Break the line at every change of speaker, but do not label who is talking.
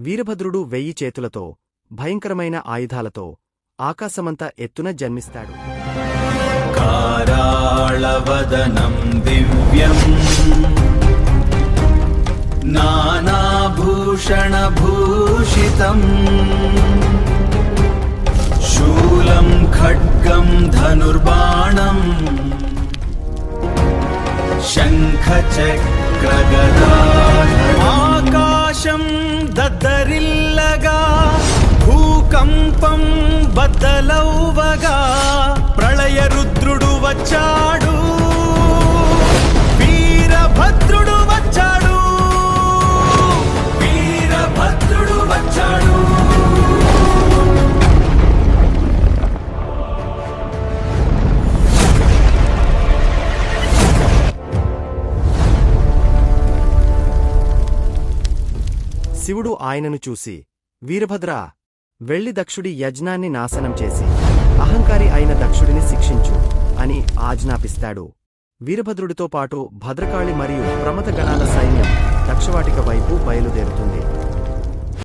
వీరభద్రుడు 1000 చేతులతో భయంకరమైన ఆయుధాలతో ఆకాశమంత ఎత్తున జన్మిస్తాడు.
కారాళవదనం దివ్యం నానాభూషణభూషితం శూలం ఖడ్గం ధనుర్బాణం శంఖచక్రగదాధరం ఆకాశం దద్దరిల్లగా భూకంపం బద్దలౌవగా ప్రళయ రుద్రుడు వచ్చాడు, వీరభద్రుడు వచ్చాడు, వీరభద్రుడు వచ్చాడు.
శివుడు ఆయనను చూసి, వీరభద్రా, వెళ్లి దక్షుడి యజ్ఞాన్ని నాశనం చేసి అహంకారి అయిన దక్షుడిని శిక్షించు అని ఆజ్ఞాపిస్తాడు. వీరభద్రుడితో పాటు భద్రకాళి మరియు ప్రమథగణాల సైన్యం దక్షవాటిక వైపు బయలుదేరుతుంది.